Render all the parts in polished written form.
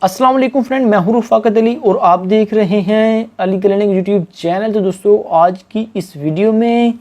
अस्सलाम वालेकुम फ्रेंड, मैं हूं रफ़ाकत अली और आप देख रहे हैं अली क्लिनिक यूट्यूब चैनल। तो दोस्तों, आज की इस वीडियो में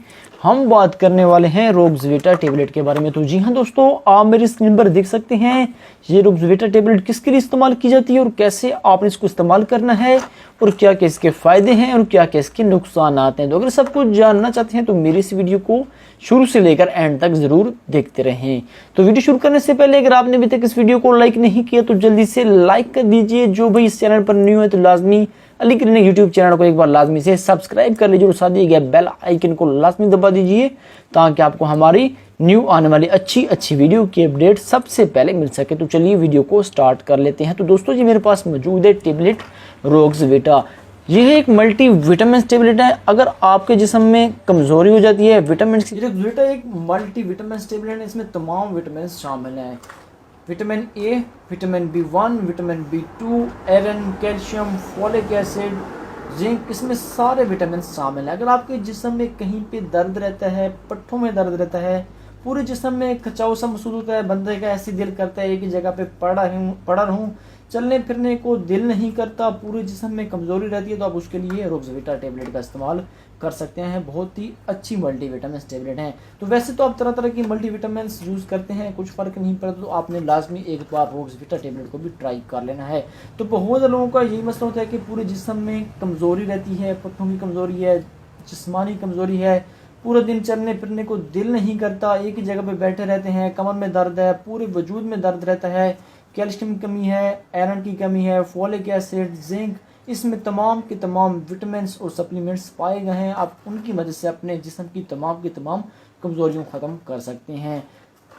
हम बात करने वाले हैं रोग्ज़विटा टेबलेट के बारे में। तो जी हाँ दोस्तों, आप मेरी स्क्रीन पर देख सकते हैं ये रोग्ज़विटा टेबलेट किसके लिए इस्तेमाल की जाती है और कैसे आपने इसको इस्तेमाल करना है और क्या क्या इसके फ़ायदे हैं और क्या क्या इसके नुकसान आते हैं। तो अगर सब कुछ जानना चाहते हैं तो मेरी इस वीडियो को शुरू से लेकर एंड तक ज़रूर देखते रहें। तो वीडियो शुरू करने से पहले अगर आपने अभी तक इस वीडियो को लाइक नहीं किया तो जल्दी से लाइक कर दीजिए। जो भाई इस चैनल पर न्यू है तो लाजमी अली क्लिनिक यूट्यूब चैनल को एक बार लाजमी से सब्सक्राइब कर लीजिए और साथ ही गया बेल आइकन को लाजमी दबा दीजिए ताकि आपको हमारी न्यू आने वाली अच्छी वीडियो की अपडेट सबसे पहले मिल सके। तो चलिए वीडियो को स्टार्ट कर लेते हैं। तो दोस्तों जी, मेरे पास मौजूद है टेबलेट रोग्ज़विटा। यह एक मल्टी विटामिन टेबलेट है। अगर आपके जिस्म में कमजोरी हो जाती है विटामिन की, रोग्ज़विटा एक मल्टी विटामिन टेबलेट है। इसमें तमाम विटामिन शामिल हैं। Vitamin A, vitamin B1, vitamin B2, iron, calcium, folic acid, zinc, इसमें सारे विटामिन शामिल हैं। अगर आपके जिस्म में कहीं पे दर्द रहता है, पट्ठों में दर्द रहता है, पूरे जिस्म में खचाव सा महसूस होता है, बंदे का ऐसी दिल करता है एक ही जगह पे पड़ा रहूं, चलने फिरने को दिल नहीं करता, पूरे जिस्म में कमज़ोरी रहती है, तो आप उसके लिए रोग्ज़विटा टेबलेट का इस्तेमाल कर सकते हैं। बहुत ही अच्छी मल्टीविटामिन टेबलेट हैं। तो वैसे तो आप तरह तरह की मल्टीविटामिन यूज़ करते हैं, कुछ फ़र्क नहीं पड़ता, तो आपने लाजमी एक बार रोग्ज़विटा टेबलेट को भी ट्राई कर लेना है। तो बहुत लोगों का यही मसला होता है कि पूरे जिस्म में कमज़ोरी रहती है, पट्टों की कमज़ोरी है, जिस्मानी कमज़ोरी है, पूरे दिन चलने फिरने को दिल नहीं करता, एक ही जगह पे बैठे रहते हैं, कमर में दर्द है, पूरे वजूद में दर्द रहता है, कैल्शियम की कमी है, आयरन की कमी है, फोलिक एसिड, जिंक, इसमें तमाम के तमाम विटामिन्स और सप्लीमेंट्स पाए गए हैं। आप उनकी मदद से अपने जिस्म की तमाम कमज़ोरियों ख़त्म कर सकते हैं।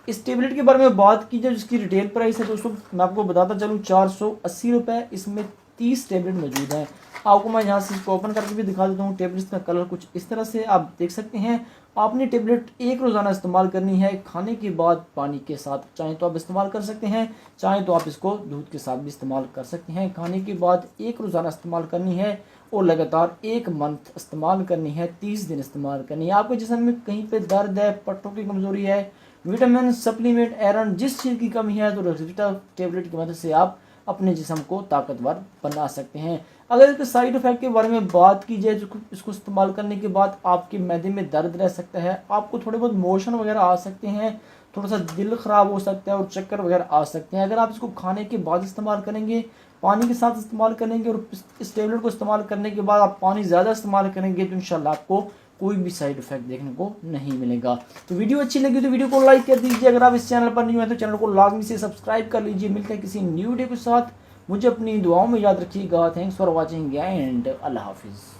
इस टेबलेट के बारे में बात की जाए, जिसकी रिटेल प्राइस है दोस्तों, मैं आपको बताता चलूँ 480 रुपये। इसमें 30 टेबलेट मौजूद हैं। आपको मैं यहाँ से इसको ओपन करके भी दिखा देता हूँ। टेबलेट्स का कलर कुछ इस तरह से आप देख सकते हैं। आपने टेबलेट एक रोज़ाना इस्तेमाल करनी है, खाने के बाद पानी के साथ चाहे तो आप इस्तेमाल कर सकते हैं, चाहे तो आप इसको दूध के साथ भी इस्तेमाल कर सकते हैं। खाने के बाद एक रोज़ाना इस्तेमाल करनी है और लगातार 1 मंथ इस्तेमाल करनी है, 30 दिन इस्तेमाल करनी है। आपके जिस्म में कहीं पे दर्द है, पट्टों की कमज़ोरी है, विटामिन, सप्लीमेंट, आयरन, जिस चीज़ की कमी है, तो रोग्ज़विटा टेबलेट की मदद से आप अपने जिस्म को ताकतवर बना सकते हैं। अगर इसके साइड इफ़ेक्ट के बारे में बात की जाए, तो इसको इस्तेमाल करने के बाद आपके मैदे में दर्द रह सकता है, आपको थोड़े बहुत मोशन वगैरह आ सकते हैं, थोड़ा सा दिल ख़राब हो सकता है और चक्कर वगैरह आ सकते हैं। अगर आप इसको खाने के बाद इस्तेमाल करेंगे, पानी के साथ इस्तेमाल करेंगे और इस टेबलेट को इस्तेमाल करने के बाद आप पानी ज़्यादा इस्तेमाल करेंगे, तो इंशाल्लाह आपको कोई भी साइड इफेक्ट देखने को नहीं मिलेगा। तो वीडियो अच्छी लगी तो वीडियो को लाइक कर दीजिए। अगर आप इस चैनल पर न्यू हैं तो चैनल को लाजमी से सब्सक्राइब कर लीजिए। मिलते हैं किसी न्यू वीडियो के साथ। मुझे अपनी दुआओं में याद रखिएगा। थैंक्स फॉर वॉचिंग एंड अल्लाह हाफिज़।